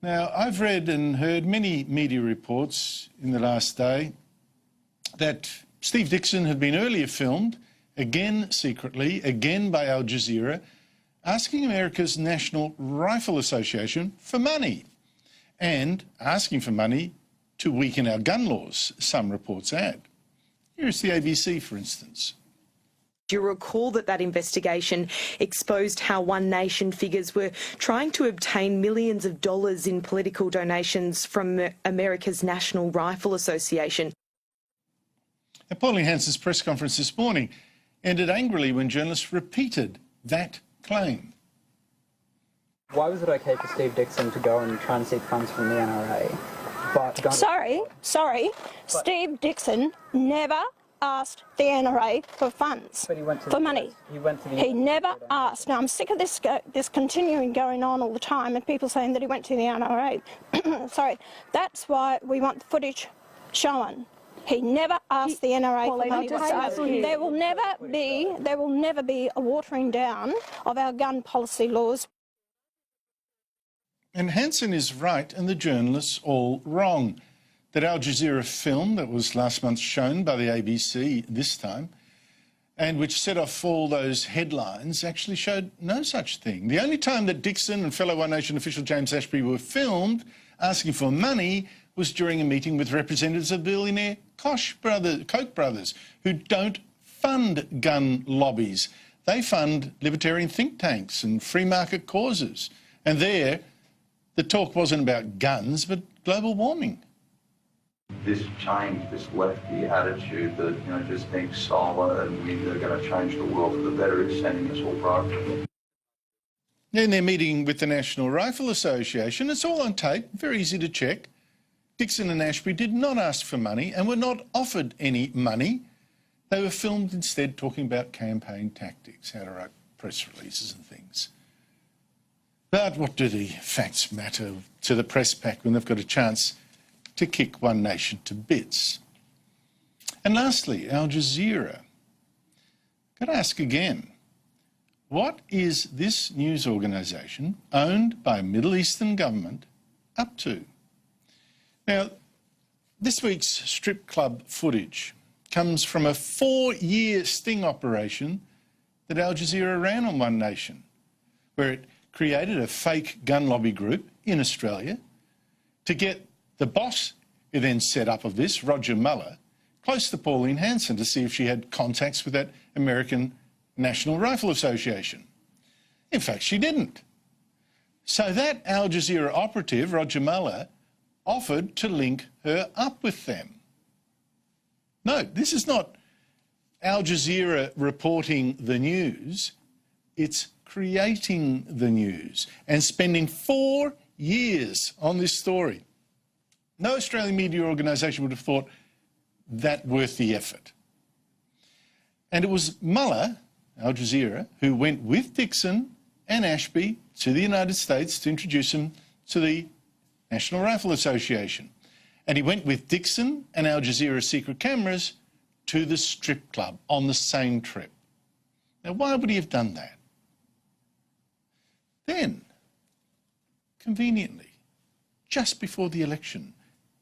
Now, I've read and heard many media reports in the last day that Steve Dixon had been earlier filmed, again secretly, again by Al Jazeera, asking America's National Rifle Association for money and asking for money to weaken our gun laws, some reports add. Here's the ABC, for instance. Do you recall that investigation exposed how One Nation figures were trying to obtain millions of dollars in political donations from America's National Rifle Association? Now, Pauline Hanson's press conference this morning ended angrily when journalists repeated that claim. Why was it okay for Steve Dixon to go and try and seek funds from the NRA? But Sorry, Steve Dixon never asked the NRA for funds, for money. He never asked. Now, I'm sick of this continuing going on all the time and people saying that he went to the NRA. Sorry, that's why we want the footage shown. He never asked the NRA for money. There will never be a watering down of our gun policy laws. And Hanson is right and the journalists all wrong. That Al Jazeera film that was last month shown by the ABC this time, and which set off all those headlines, actually showed no such thing. The only time that Dixon and fellow One Nation official James Ashby were filmed asking for money was during a meeting with representatives of billionaire Koch brothers, who don't fund gun lobbies. They fund libertarian think tanks and free market causes. And there, the talk wasn't about guns, but global warming. This change, this lefty attitude that, you know, just being silent and we're going to change the world for the better is sending us all broke. In their meeting with the National Rifle Association, it's all on tape, very easy to check. Dixon and Ashby did not ask for money and were not offered any money. They were filmed instead talking about campaign tactics, how to write press releases and things. But what do the facts matter to the press pack when they've got a chance to kick One Nation to bits? And lastly, Al Jazeera. Got to ask again, what is this news organisation owned by a Middle Eastern government up to? Now, this week's strip club footage comes from a 4-year sting operation that Al Jazeera ran on One Nation, where it created a fake gun lobby group in Australia to get the boss who then set up of this, Roger Muller, close to Pauline Hanson to see if she had contacts with that American National Rifle Association. In fact, she didn't. So that Al Jazeera operative, Roger Muller, offered to link her up with them. No, this is not Al Jazeera reporting the news. It's creating the news and spending 4 years on this story. No Australian media organisation would have thought that worth the effort. And it was Muller, Al Jazeera, who went with Dixon and Ashby to the United States to introduce him to the National Rifle Association. And he went with Dixon and Al Jazeera's secret cameras to the strip club on the same trip. Now, why would he have done that? Then, conveniently, just before the election,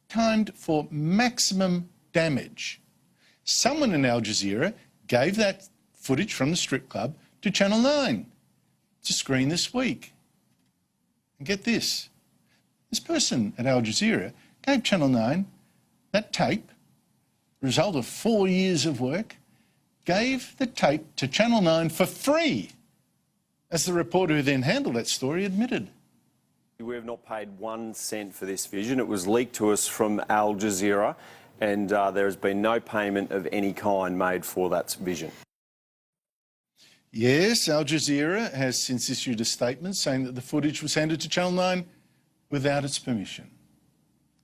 timed for maximum damage, someone in Al Jazeera gave that footage from the strip club to Channel 9 to screen this week. And get this, this person at Al Jazeera gave Channel 9 that tape, result of 4 years of work, gave the tape to Channel 9 for free, as the reporter who then handled that story admitted. We have not paid 1 cent for this vision. It was leaked to us from Al Jazeera, and there has been no payment of any kind made for that vision. Yes, Al Jazeera has since issued a statement saying that the footage was handed to Channel 9 without its permission.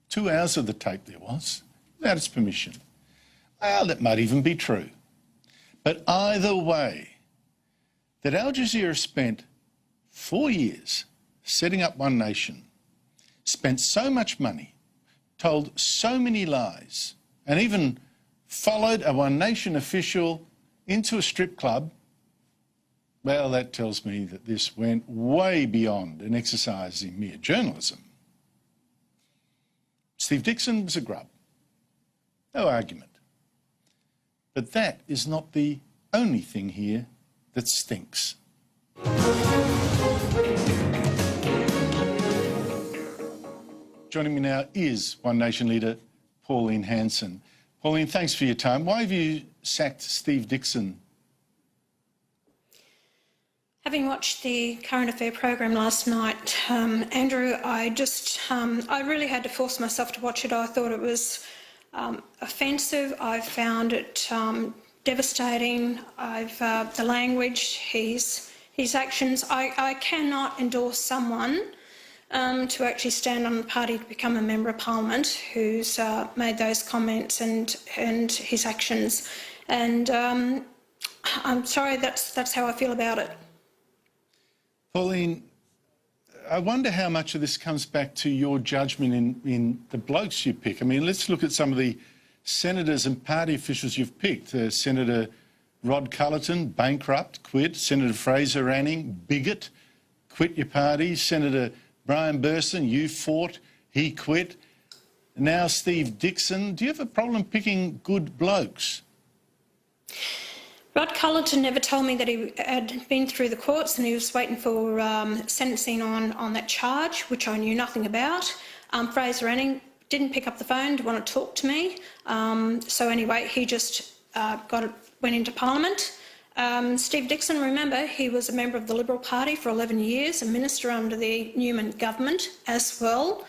2 hours of the tape there was, without its permission. Well, that might even be true. But either way, that Al Jazeera spent 4 years setting up One Nation, spent so much money, told so many lies, and even followed a One Nation official into a strip club, well, that tells me that this went way beyond an exercise in mere journalism. Steve Dickson was a grub. No argument. But that is not the only thing here that stinks. Joining me now is One Nation leader Pauline Hanson. Pauline, thanks for your time. Why have you sacked Steve Dickson? Having watched the current affair program last night, Andrew, I really had to force myself to watch it. I thought it was offensive. I found it devastating. The language, his actions. I cannot endorse someone to actually stand on the party to become a member of parliament who's made those comments and his actions. And I'm sorry, that's how I feel about it. Pauline, I wonder how much of this comes back to your judgment in the blokes you pick. I mean, let's look at some of the senators and party officials you've picked. Senator Rod Cullerton, bankrupt, quit. Senator Fraser Anning, bigot, quit your party. Senator Brian Burston, you fought, he quit. Now Steve Dickson. Do you have a problem picking good blokes? Rod Cullerton never told me that he had been through the courts and he was waiting for sentencing on that charge, which I knew nothing about. Fraser Anning didn't pick up the phone to want to talk to me. So anyway, he just went into Parliament. Steve Dickson, remember, he was a member of the Liberal Party for 11 years, a minister under the Newman government as well.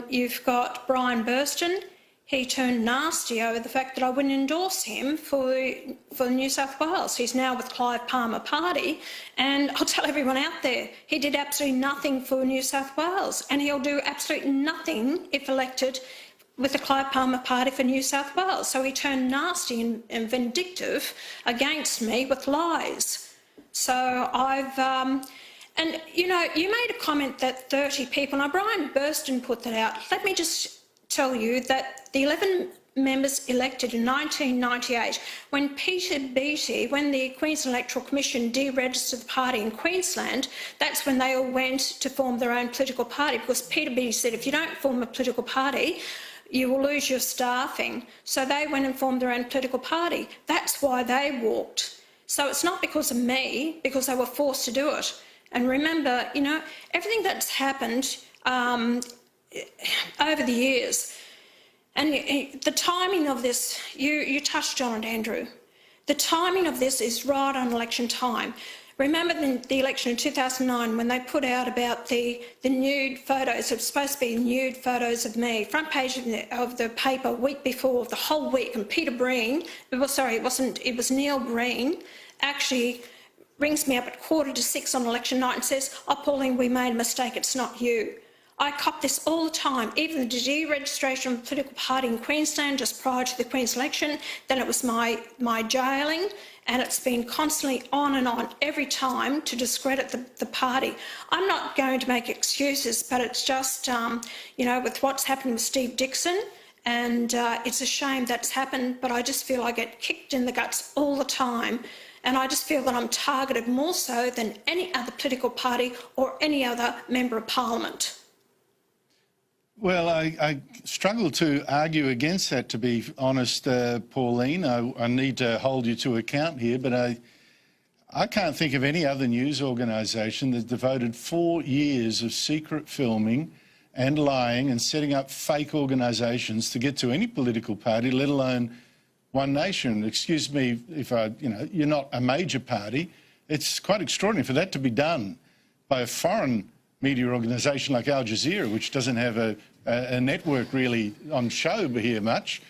You've got Brian Burston. He turned nasty over the fact that I wouldn't endorse him for New South Wales. He's now with Clive Palmer Party, and I'll tell everyone out there, he did absolutely nothing for New South Wales, and he'll do absolutely nothing if elected with the Clive Palmer Party for New South Wales. So he turned nasty and vindictive against me with lies. So and you know, you made a comment that 30 people, now Brian Burston put that out. Let me just tell you that the 11 members elected in 1998, when Peter Beattie, when the Queensland Electoral Commission deregistered the party in Queensland, that's when they all went to form their own political party, because Peter Beattie said if you don't form a political party, you will lose your staffing. So they went and formed their own political party. That's why they walked. So it's not because of me, because they were forced to do it. And remember, you know, everything that's happened over the years, and the timing of this, you touched on it, Andrew. The timing of this is right on election time. Remember the election in 2009 when they put out about the nude photos, it was supposed to be nude photos of me, front page of the paper week before, the whole week, and Peter Breen, it was Neil Breen, actually rings me up at 5:45 on election night and says, "Oh, Pauline, we made a mistake, it's not you." I cop this all the time, even the deregistration of a political party in Queensland just prior to the Queensland election, then it was my jailing, and it's been constantly on and on every time to discredit the party. I'm not going to make excuses, but it's just, you know, with what's happened with Steve Dickson, and it's a shame that's happened, but I just feel I get kicked in the guts all the time, and I just feel that I'm targeted more so than any other political party or any other member of Parliament. Well, I struggle to argue against that, to be honest, Pauline. I need to hold you to account here, but I can't think of any other news organisation that devoted 4 years of secret filming and lying and setting up fake organisations to get to any political party, let alone One Nation. Excuse me if you're not a major party. It's quite extraordinary for that to be done by a foreign media organisation like Al Jazeera, which doesn't have a network really on show here much.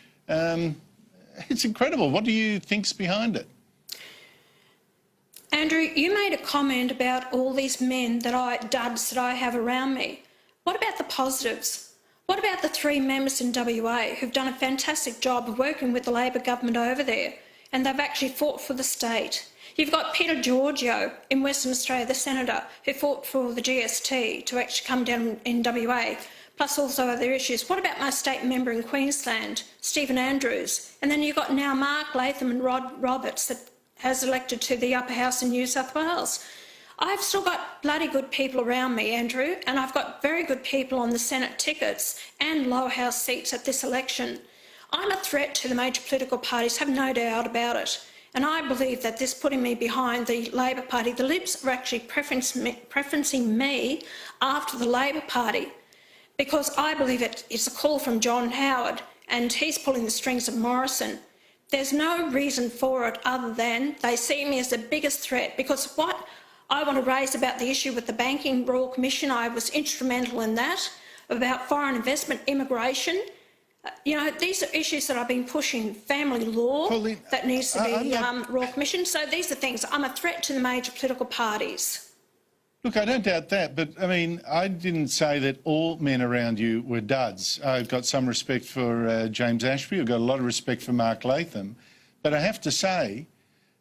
It's incredible. What do you think's behind it? Andrew, you made a comment about all these men duds that I have around me. What about the positives? What about the 3 members in WA who've done a fantastic job of working with the Labor government over there, and they've actually fought for the state? You've got Peter Giorgio in Western Australia, the senator, who fought for the GST to actually come down in WA, plus also other issues. What about my state member in Queensland, Stephen Andrews? And then you've got now Mark Latham and Rod Roberts that has elected to the upper house in New South Wales. I've still got bloody good people around me, Andrew, and I've got very good people on the Senate tickets and lower house seats at this election. I'm a threat to the major political parties, have no doubt about it. And I believe that this putting me behind the Labor Party, the Libs are actually preferencing me after the Labor Party, because I believe it's a call from John Howard and he's pulling the strings of Morrison. There's no reason for it other than they see me as the biggest threat, because what I want to raise about the issue with the Banking Royal Commission, I was instrumental in that, about foreign investment, immigration. You know, these are issues that I've been pushing, family law, Pauline, that needs to be Royal Commission. So these are things, I'm a threat to the major political parties. Look, I don't doubt that, but I mean, I didn't say that all men around you were duds. I've got some respect for James Ashby, I've got a lot of respect for Mark Latham, but I have to say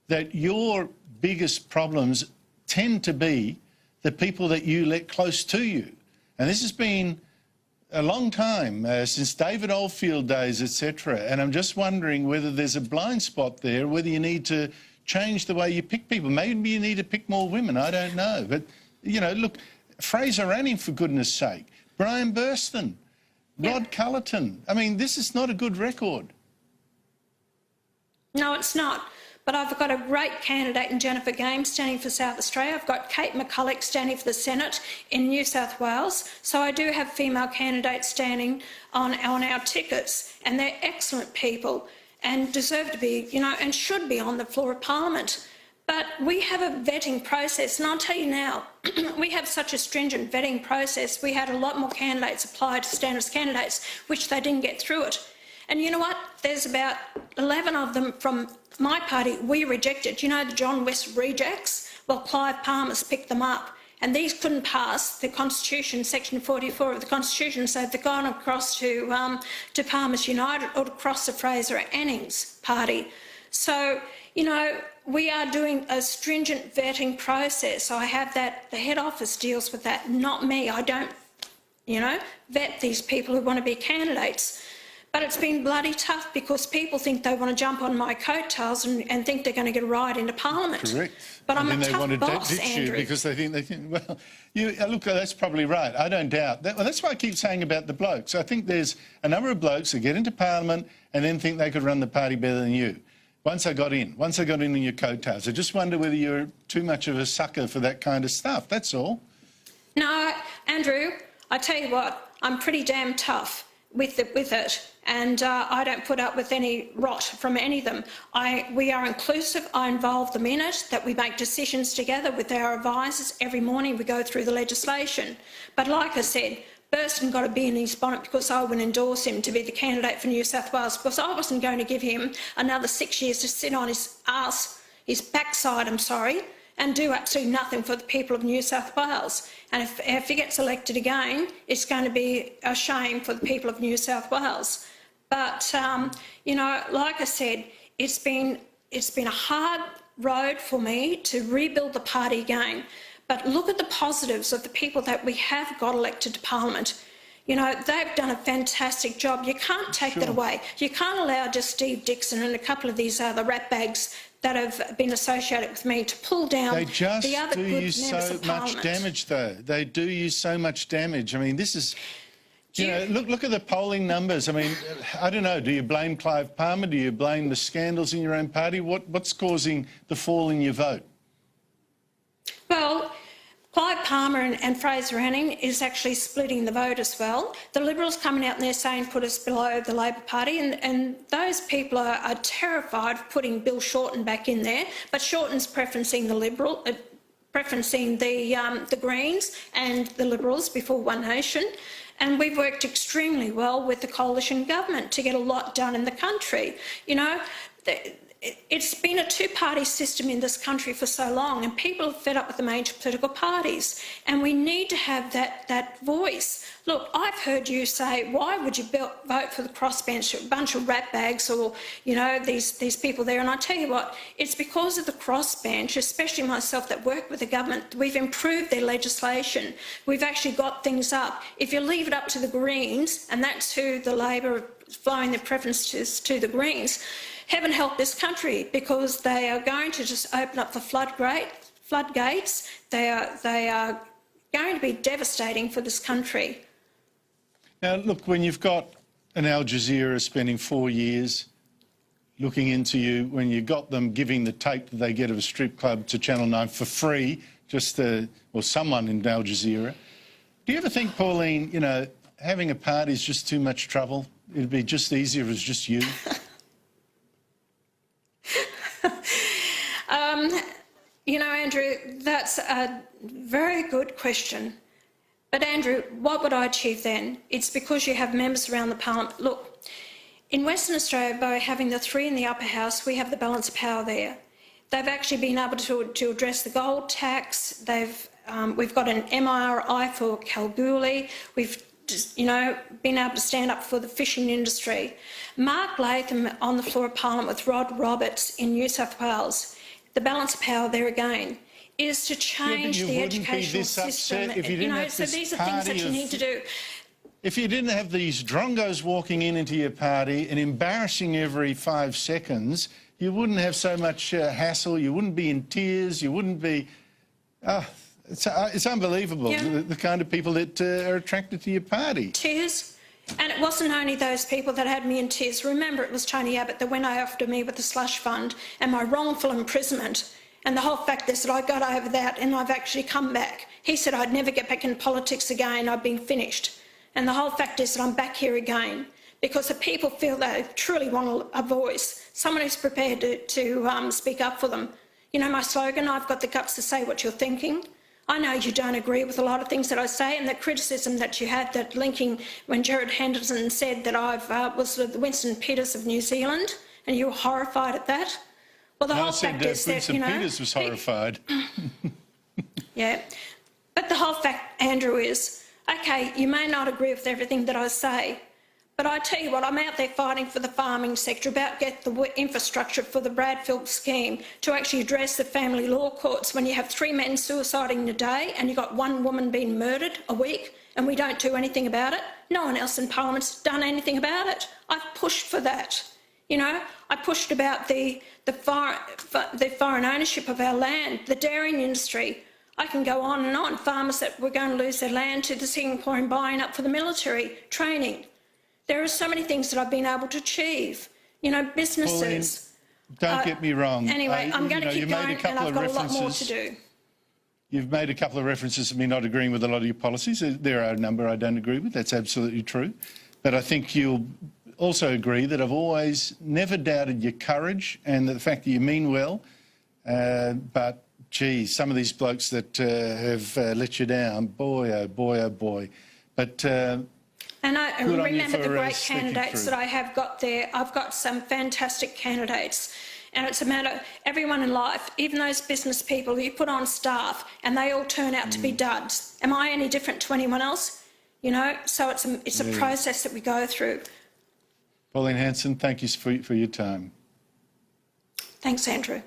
that your biggest problems tend to be the people that you let close to you. And this has been a long time, since David Oldfield days, etc. And I'm just wondering whether there's a blind spot there, whether you need to change the way you pick people. Maybe you need to pick more women, I don't know. But, you know, look, Fraser Anning, for goodness sake, Brian Burston, Rod Cullerton. I mean, this is not a good record. No, it's not. But I've got a great candidate in Jennifer Games standing for South Australia. I've got Kate McCulloch standing for the Senate in New South Wales. So I do have female candidates standing on our tickets, and they're excellent people and deserve to be, you know, and should be on the floor of Parliament. But we have a vetting process, and I'll tell you now, we have such a stringent vetting process. We had a lot more candidates apply to stand as candidates, which they didn't get through it. And you know what? There's about 11 of them from my party we rejected. You know, the John West rejects? Well, Clive Palmer's picked them up. And these couldn't pass the Constitution, Section 44 of the Constitution, so they've gone across to Palmer's United or across to Fraser Anning's party. So, you know, we are doing a stringent vetting process. I have that, the head office deals with that, not me. I don't, you know, vet these people who want to be candidates. But it's been bloody tough because people think they want to jump on my coattails and think they're going to get a ride into Parliament. Correct. But I'm and a tough they want boss, to ditch Andrew. you because they think, well, you, look, that's probably right. I don't doubt that. Well, that's what I keep saying about the blokes. I think there's a number of blokes who get into Parliament and then think they could run the party better than you. Once I got in your coattails. I just wonder whether you're too much of a sucker for that kind of stuff. That's all. No, Andrew, I tell you what, I'm pretty damn tough with it, and I don't put up with any rot from any of them. We are inclusive. I involve them in it, that we make decisions together with our advisors. Every morning we go through the legislation. But like I said, Burston got a bee in his bonnet because I would endorse him to be the candidate for New South Wales, because I wasn't going to give him another 6 years to sit on his ass, his backside, I'm sorry, and do absolutely nothing for the people of New South Wales. And if he gets elected again, it's going to be a shame for the people of New South Wales. But, you know, like I said, it's been a hard road for me to rebuild the party again. But look at the positives of the people that we have got elected to Parliament. You know, they've done a fantastic job. You can't take that away. You can't allow just Steve Dixon and a couple of these other ratbags that have been associated with me to pull down the other good members of Parliament. They just do you so much damage, though. They do you so much damage. I mean, this is... You know, look at the polling numbers. I mean, I don't know, do you blame Clive Palmer? Do you blame the scandals in your own party? What's causing the fall in your vote? Well, Clive Palmer and Fraser Anning is actually splitting the vote as well. The Liberals coming out and they're saying put us below the Labor Party, and those people are terrified of putting Bill Shorten back in there, but Shorten's preferencing the Liberal, preferencing the Greens and the Liberals before One Nation. And we've worked extremely well with the coalition government to get a lot done in the country. You know, it's been a two-party system in this country for so long, and people are fed up with the major political parties, and we need to have that voice. Look, I've heard you say, why would you vote for the crossbench, a bunch of ratbags or, you know, these people there? And I tell you what, it's because of the crossbench, especially myself that work with the government, we've improved their legislation. We've actually got things up. If you leave it up to the Greens, and that's who the Labor are flowing their preferences to, the Greens, heaven help this country, because they are going to just open up the floodgates. They are going to be devastating for this country. Now, look, when you've got an Al Jazeera spending 4 years looking into you, when you got them giving the tape that they get of a strip club to Channel 9 for free, or someone in Al Jazeera, do you ever think, Pauline, you know, having a party is just too much trouble? It'd be just easier if it was just you? You know, Andrew, that's a very good question. But, Andrew, what would I achieve then? It's because you have members around the parliament. Look, in Western Australia, by having the 3 in the upper house, we have the balance of power there. They've actually been able to address the gold tax. We've got an MRI for Kalgoorlie. We've, you know, been able to stand up for the fishing industry. Mark Latham on the floor of Parliament with Rod Roberts in New South Wales. The balance of power there again is to change the educational system. You know, so these are things that you need to do. If you didn't have these drongos walking into your party and embarrassing every 5 seconds, you wouldn't have so much hassle, you wouldn't be in tears, you wouldn't be... it's unbelievable, the kind of people that are attracted to your party. Tears? And it wasn't only those people that had me in tears. Remember, it was Tony Abbott that went after me with the slush fund and my wrongful imprisonment. And the whole fact is that I got over that and I've actually come back. He said I'd never get back in politics again, I'd been finished. And the whole fact is that I'm back here again because the people feel they truly want a voice, someone who's prepared to speak up for them. You know my slogan, I've got the guts to say what you're thinking. I know you don't agree with a lot of things that I say, and the criticism that you had, that linking when Jared Henderson said that I was the Winston Peters of New Zealand, and you were horrified at that. Well, the whole fact is that, you know... Winston Peters was horrified. Yeah. But the whole fact, Andrew, is, OK, you may not agree with everything that I say, but I tell you what, I'm out there fighting for the farming sector, about get the infrastructure for the Bradfield scheme to actually address the family law courts. When you have 3 men suiciding a day and you've got 1 woman being murdered a week and we don't do anything about it, no one else in Parliament's done anything about it. I've pushed for that. You know, I pushed about the foreign ownership of our land, the dairying industry. I can go on and on. Farmers that were going to lose their land to the Singapore and buying up for the military training. There are so many things that I've been able to achieve. You know, businesses. Pauline, don't get me wrong. Anyway, I'm going to keep going and I've got a lot more to do. You've made a couple of references to me not agreeing with a lot of your policies. There are a number I don't agree with. That's absolutely true. But I think you'll also agree that I've always never doubted your courage and the fact that you mean well. But, gee, some of these blokes that have let you down, boy, oh boy, oh boy. But... and I remember the great candidates that I have got there. I've got some fantastic candidates. And it's a matter, everyone in life, even those business people, you put on staff and they all turn out to be duds. Am I any different to anyone else? You know, so it's a process that we go through. Pauline Hanson, thank you for your time. Thanks, Andrew.